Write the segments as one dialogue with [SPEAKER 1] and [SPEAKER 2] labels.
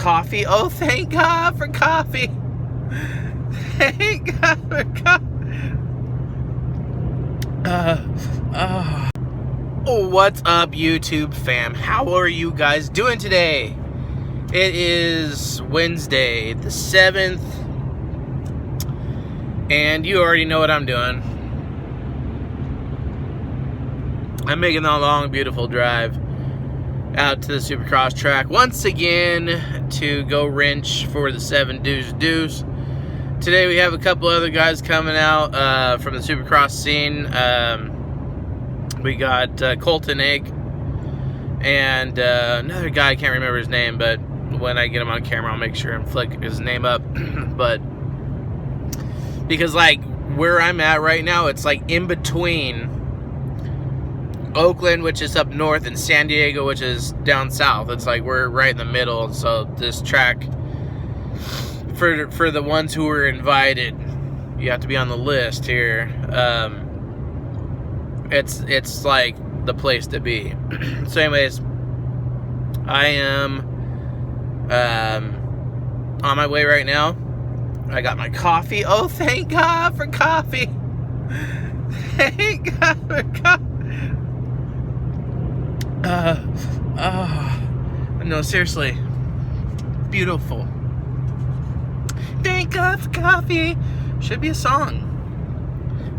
[SPEAKER 1] coffee. Oh, thank God for coffee. Thank God for coffee. What's up, YouTube fam? How are you guys doing today? It is Wednesday, the 7th, and you already know what I'm doing. I'm making that long, beautiful drive out to the Supercross track once again to go wrench for the 7 Deuce. Today we have a couple other guys coming out from the Supercross scene. We got Colton AECK and another guy, I can't remember his name, but when I get him on camera I'll make sure and flick his name up. But because like where I'm at right now, it's like in between Oakland, which is up north, and San Diego, which is down south. It's like we're right in the middle. So this track, for the ones who were invited, you have to be on the list here. It's like the place to be. So anyways, I am on my way right now. I got my coffee. Oh, thank God for coffee. Thank God for coffee. No, seriously, beautiful. Thank God for coffee. Should be a song.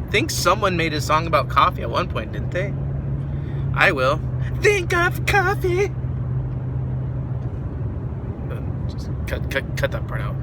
[SPEAKER 1] I think someone made a song about coffee at one point, didn't they? I will. Thank God for coffee. Just cut that part out.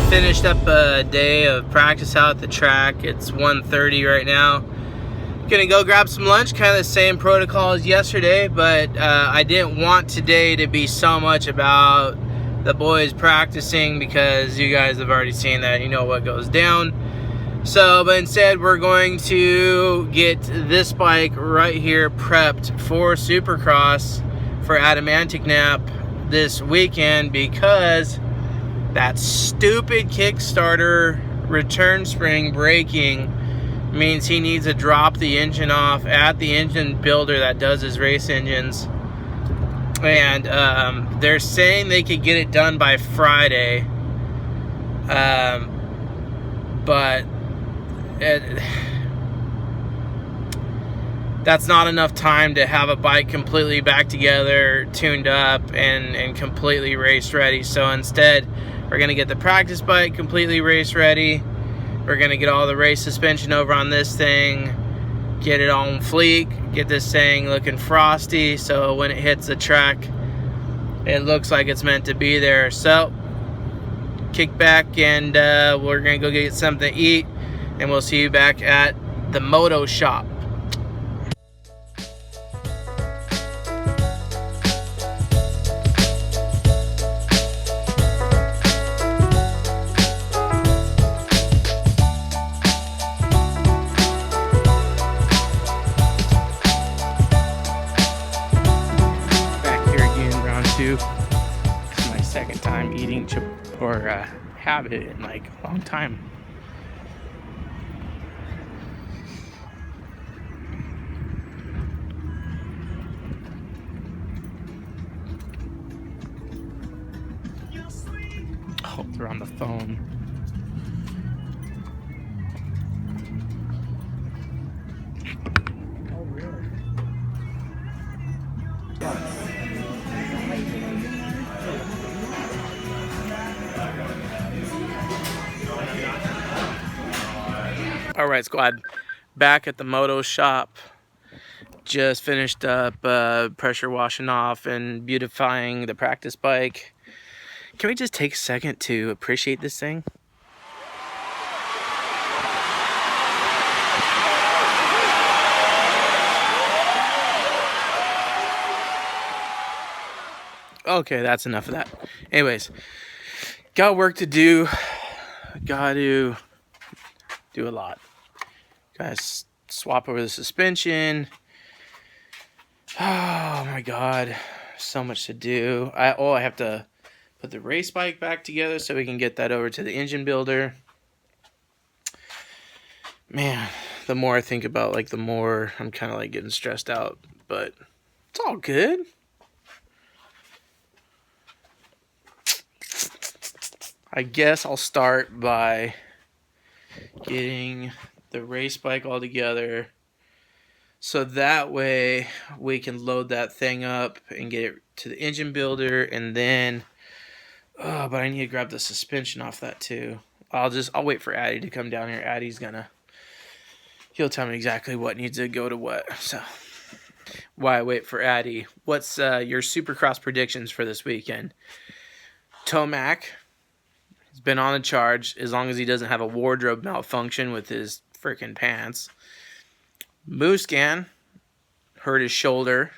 [SPEAKER 1] Finished up a day of practice out at the track. It's 1:30 right now. Gonna go grab some lunch, kind of the same protocol as yesterday, but I didn't want today to be so much about the boys practicing because you guys have already seen that, you know what goes down. So, but instead we're going to get this bike right here prepped for Supercross for Adamantic Nap this weekend, because that stupid Kickstarter return spring breaking means he needs to drop the engine off at the engine builder that does his race engines. And they're saying they could get it done by Friday. But that's not enough time to have a bike completely back together, tuned up, and completely race ready. So instead, we're going to get the practice bike completely race ready. We're going to get all the race suspension over on this thing, get it on fleek, get this thing looking frosty, so when it hits the track, it looks like it's meant to be there. So, kick back and we're going to go get something to eat, and we'll see you back at the moto shop. or have it in like a long time. Oh, they're on the phone.
[SPEAKER 2] Oh, really?
[SPEAKER 1] All right, squad. Back at the moto shop. Just finished up pressure washing off and beautifying the practice bike. Can we just take a second to appreciate this thing? Okay, that's enough of that. Anyways, got work to do. Got to do a lot. Got to swap over the suspension. Oh my God, so much to do. I have to put the race bike back together so we can get that over to the engine builder. Man, the more I think about, like, the more I'm kind of like getting stressed out, but it's all good. I guess I'll start by getting the race bike all together so that way we can load that thing up and get it to the engine builder, and then but I need to grab the suspension off that too. I'll wait for Addy to come down here. He'll tell me exactly what needs to go to what. So while I wait for Addy, what's your Supercross predictions for this weekend? Tomac has been on the charge as long as he doesn't have a wardrobe malfunction with his freaking pants. Muscan hurt his shoulder,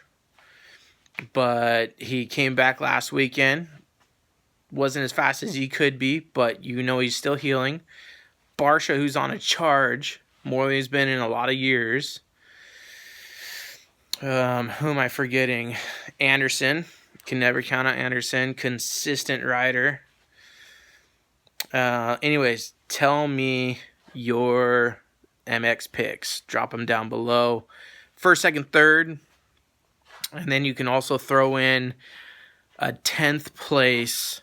[SPEAKER 1] but he came back last weekend. Wasn't as fast as he could be, but you know he's still healing. Barsha, who's on a charge more than he's been in a lot of years. Who am I forgetting? Anderson. Can never count on Anderson. Consistent rider. Anyways, tell me your MX picks. Drop them down below. First, second, third. And then you can also throw in a 10th place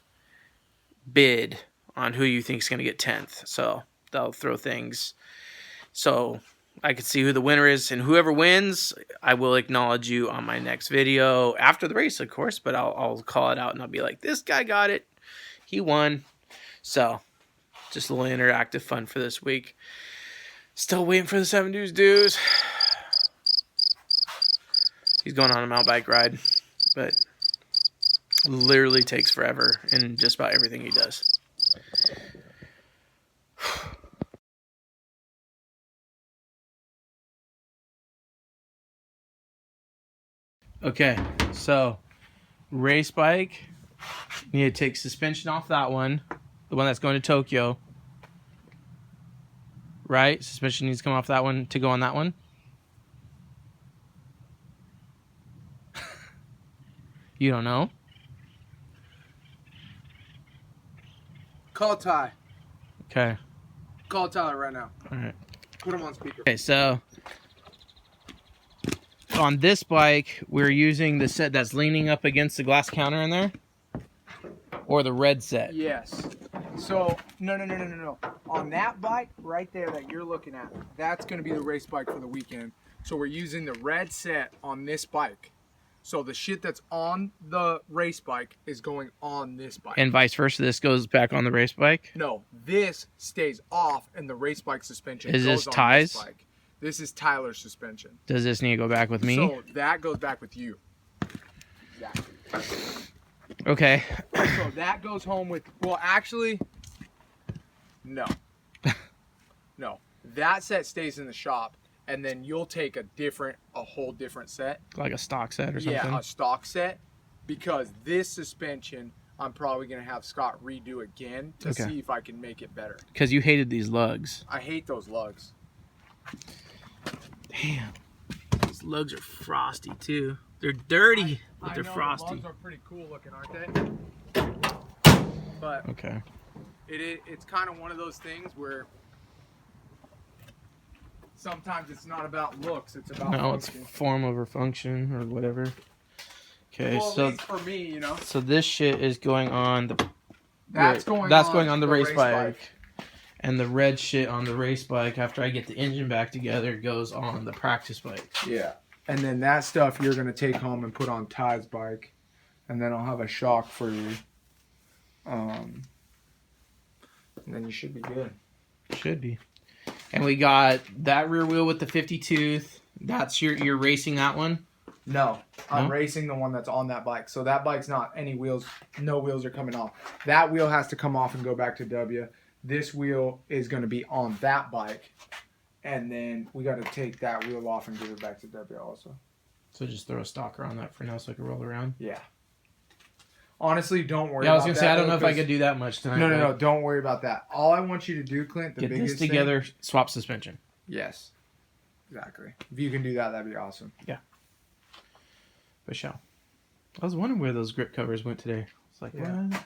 [SPEAKER 1] bid on who you think is going to get 10th. So that'll throw things. So I can see who the winner is. And whoever wins, I will acknowledge you on my next video. After the race, of course. But I'll call it out and I'll be like, this guy got it. He won. So just a little interactive fun for this week. Still waiting for the 7 dudes. He's going on a mountain bike ride, but literally takes forever in just about everything he does. Okay, so race bike. You need to take suspension off that one, the one that's going to Tokyo. Right? Suspension needs to come off that one to go on that one. You don't know?
[SPEAKER 2] Call Ty.
[SPEAKER 1] Okay.
[SPEAKER 2] Call Tyler right now.
[SPEAKER 1] All right.
[SPEAKER 2] Put him on speaker.
[SPEAKER 1] Okay, so on this bike, we're using the set that's leaning up against the glass counter in there, or the red set.
[SPEAKER 2] Yes. So, no. On that bike right there that you're looking at, that's going to be the race bike for the weekend. So we're using the red set on this bike. So the shit that's on the race bike is going on this bike.
[SPEAKER 1] And vice versa, this goes back on the race bike?
[SPEAKER 2] No, this stays off and the race bike suspension
[SPEAKER 1] Is
[SPEAKER 2] goes
[SPEAKER 1] this
[SPEAKER 2] on
[SPEAKER 1] Ty's?
[SPEAKER 2] this bike. This is Tyler's suspension.
[SPEAKER 1] Does this need to go back with me?
[SPEAKER 2] So that goes back with you. Exactly.
[SPEAKER 1] Okay.
[SPEAKER 2] So that goes home with, well, actually, no. No. That set stays in the shop, and then you'll take a whole different set.
[SPEAKER 1] Like a stock set or something?
[SPEAKER 2] Yeah, a stock set, because this suspension, I'm probably going to have Scott redo again to see if I can make it better.
[SPEAKER 1] Because you hated these lugs.
[SPEAKER 2] I hate those lugs.
[SPEAKER 1] Damn. These lugs are frosty, too. They're dirty, but they're frosty.
[SPEAKER 2] The lugs are pretty cool looking, aren't they? But
[SPEAKER 1] okay.
[SPEAKER 2] It's kind of one of those things where sometimes it's not about looks, it's about function.
[SPEAKER 1] It's form over function or whatever. Okay,
[SPEAKER 2] well,
[SPEAKER 1] so
[SPEAKER 2] at least for me, you know.
[SPEAKER 1] So this shit is going on the
[SPEAKER 2] That's going
[SPEAKER 1] on the race bike. And the red shit on the race bike, after I get the engine back together, goes on the practice bike.
[SPEAKER 2] Yeah. And then that stuff you're going to take home and put on Ty's bike. And then I'll have a shock for you. And then you should be good.
[SPEAKER 1] Should be. And we got that rear wheel with the 50 tooth. That's you're racing that one?
[SPEAKER 2] No. I'm racing the one that's on that bike. So that bike's not any wheels. No wheels are coming off. That wheel has to come off and go back to W. This wheel is going to be on that bike. And then we got to take that wheel off and give it back to W also.
[SPEAKER 1] So just throw a stalker on that for now so I can roll around?
[SPEAKER 2] Yeah. Honestly, don't worry
[SPEAKER 1] about that. Yeah, I was
[SPEAKER 2] going
[SPEAKER 1] to say, I don't know if I could do that much tonight.
[SPEAKER 2] No. Don't worry about that. All I want you to do, Clint,
[SPEAKER 1] get this together, swap suspension.
[SPEAKER 2] Yes. Exactly. If you can do that, that'd be awesome.
[SPEAKER 1] Yeah. For sure. I was wondering where those grip covers went today. It's like, what?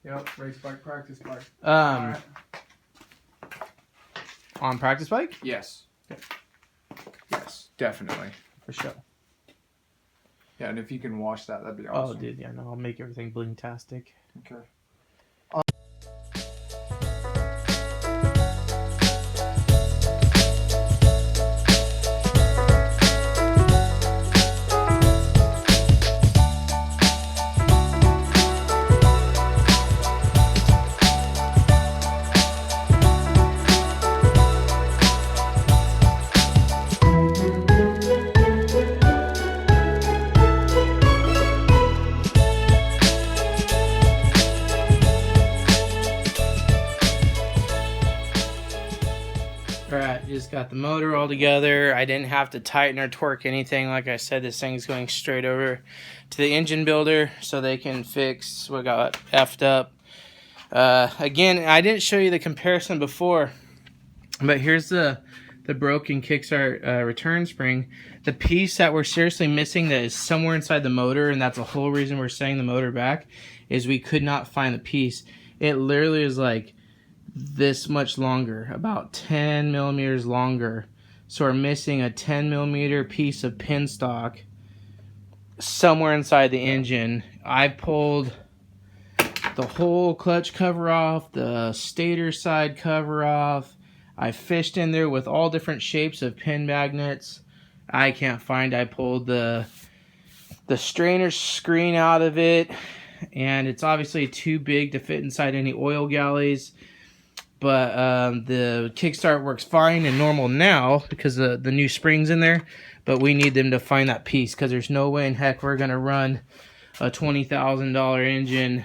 [SPEAKER 2] Yep, race bike, practice bike.
[SPEAKER 1] Right. On practice bike?
[SPEAKER 2] Yes. Okay. Yes, definitely.
[SPEAKER 1] For sure.
[SPEAKER 2] Yeah, and if you can wash that, that'd be awesome.
[SPEAKER 1] Oh, dude, yeah, no, I'll make everything bling-tastic.
[SPEAKER 2] Okay.
[SPEAKER 1] Just got the motor all together. I didn't have to tighten or torque anything. Like I said, this thing's going straight over to the engine builder so they can fix what got effed up. Again, I didn't show you the comparison before, but here's the broken kickstart return spring. The piece that we're seriously missing that is somewhere inside the motor, and that's the whole reason we're setting the motor back, is we could not find the piece. It literally is like this much longer, about 10 millimeters longer. So we're missing a 10 millimeter piece of pin stock somewhere inside the engine. I pulled the whole clutch cover off, the stator side cover off. I fished in there with all different shapes of pin magnets. I can't find. I pulled the strainer screen out of it, and it's obviously too big to fit inside any oil galleys. But the kickstart works fine and normal now because the new springs in there. But we need them to find that piece because there's no way in heck we're going to run a $20,000 engine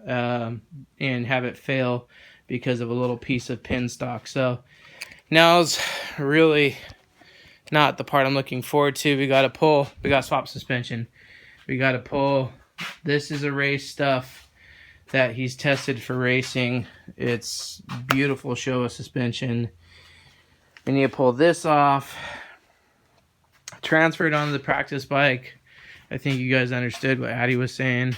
[SPEAKER 1] and have it fail because of a little piece of pin stock. So now's really not the part I'm looking forward to. We got to swap suspension. We got to pull. This is a race stuff that he's tested for racing. It's beautiful Showa suspension. We need to pull this off, transfer it onto the practice bike. I think you guys understood what Addie was saying.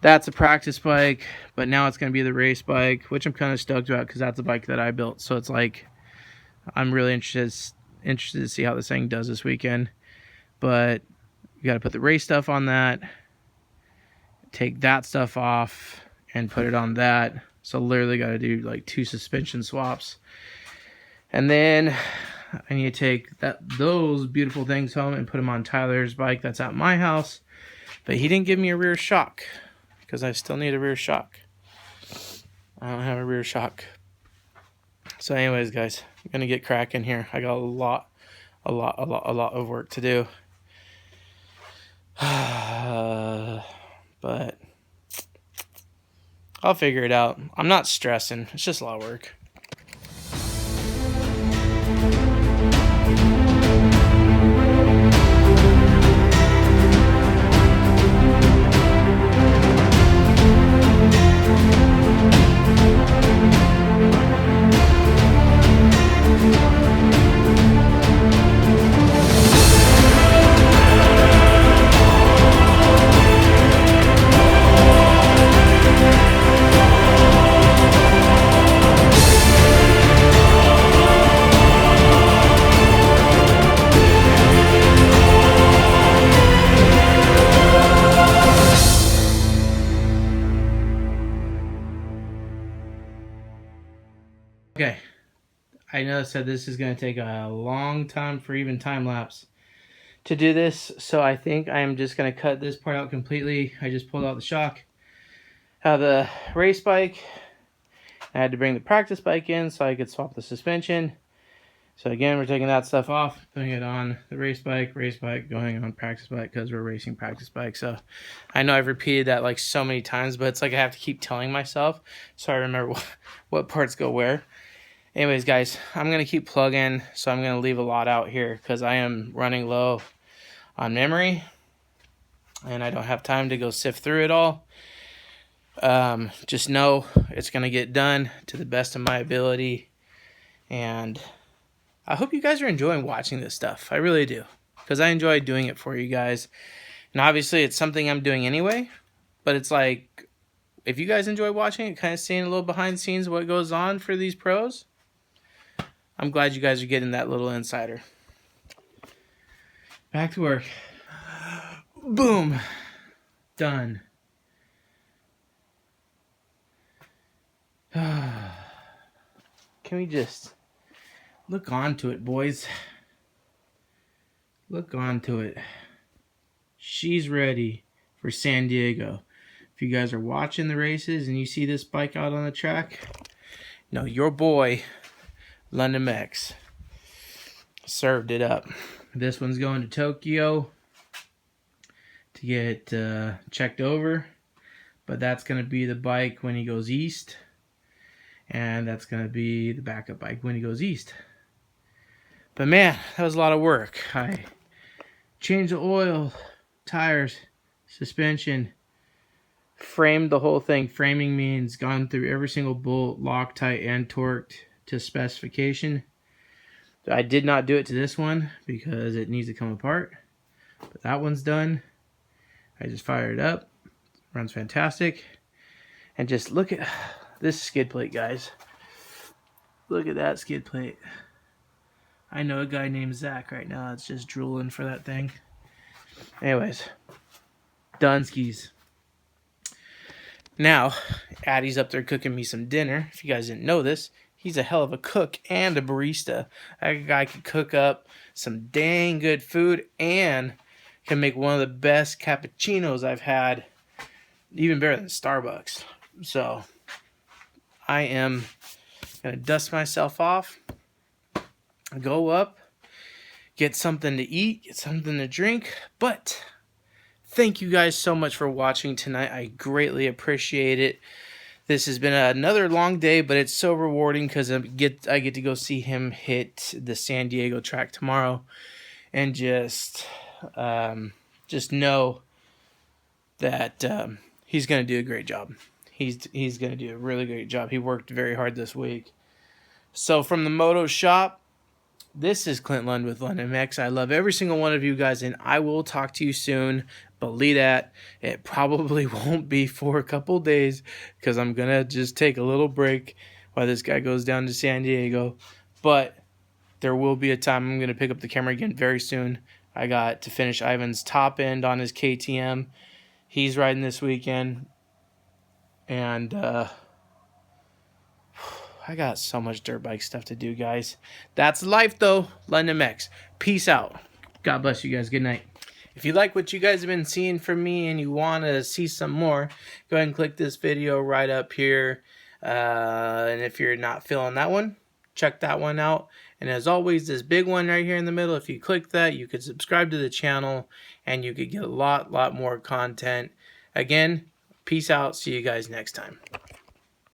[SPEAKER 1] That's a practice bike, but now it's going to be the race bike, which I'm kind of stoked about because that's a bike that I built. So it's like, I'm really interested to see how this thing does this weekend. But you got to put the race stuff on that, take that stuff off and put it on that. So literally got to do like 2 suspension swaps. And then I need to take those beautiful things home and put them on Tyler's bike that's at my house. But he didn't give me a rear shock because I still need a rear shock. I don't have a rear shock. So anyways, guys, I'm going to get cracking here. I got a lot of work to do. But I'll figure it out. I'm not stressing. It's just a lot of work. Okay, I know I said this is going to take a long time for even time lapse to do this, so I think I'm just going to cut this part out completely. I just pulled out the shock out of the race bike. I had to bring the practice bike in so I could swap the suspension. So again, we're taking that stuff off, putting it on the race bike, going on practice bike because we're racing practice bike. So I know I've repeated that like so many times, but it's like I have to keep telling myself so I remember what parts go where. Anyways, guys, I'm going to keep plugging, so I'm going to leave a lot out here because I am running low on memory and I don't have time to go sift through it all. Just know it's going to get done to the best of my ability, and I hope you guys are enjoying watching this stuff. I really do, because I enjoy doing it for you guys. And obviously it's something I'm doing anyway, but it's like, if you guys enjoy watching it, kind of seeing a little behind the scenes of what goes on for these pros, I'm glad you guys are getting that little insider. Back to work. Boom. Done. Can we just look onto it, boys? Look onto it. She's ready for San Diego. If you guys are watching the races and you see this bike out on the track, you know your boy, London Mex, served it up. This one's going to Tokyo to get checked over, but that's going to be the bike when he goes east, and that's going to be the backup bike when he goes east. But man, that was a lot of work. I changed the oil, tires, suspension, framed the whole thing. Framing means gone through every single bolt, Loctite and torqued to specification. I did not do it to this one because it needs to come apart, but that one's done. I just fired it up. Runs fantastic. And just look at this skid plate, guys. Look at that skid plate. I know a guy named Zach right now that's just drooling for that thing. Anyways, done skis. Now, Addie's up there cooking me some dinner. If you guys didn't know this, he's a hell of a cook and a barista. That guy can cook up some dang good food and can make one of the best cappuccinos I've had, even better than Starbucks. So, I am going to dust myself off, go up, get something to eat, get something to drink. But thank you guys so much for watching tonight. I greatly appreciate it. This has been another long day, but it's so rewarding because I get to go see him hit the San Diego track tomorrow, and just know that he's going to do a great job. He's going to do a really great job. He worked very hard this week. So from the Moto Shop, this is Clint Lund with London Mex. I love every single one of you guys, and I will talk to you soon. Believe that. It probably won't be for a couple days because I'm going to just take a little break while this guy goes down to San Diego. But there will be a time I'm going to pick up the camera again very soon. I got to finish Ivan's top end on his KTM. He's riding this weekend. And I got so much dirt bike stuff to do, guys. That's life, though. London Mex. Peace out. God bless you guys. Good night. If you like what you guys have been seeing from me and you want to see some more, go ahead and click this video right up here. And if you're not feeling that one, check that one out. And as always, this big one right here in the middle, if you click that, you could subscribe to the channel and you could get a lot more content. Again, peace out. See you guys next time.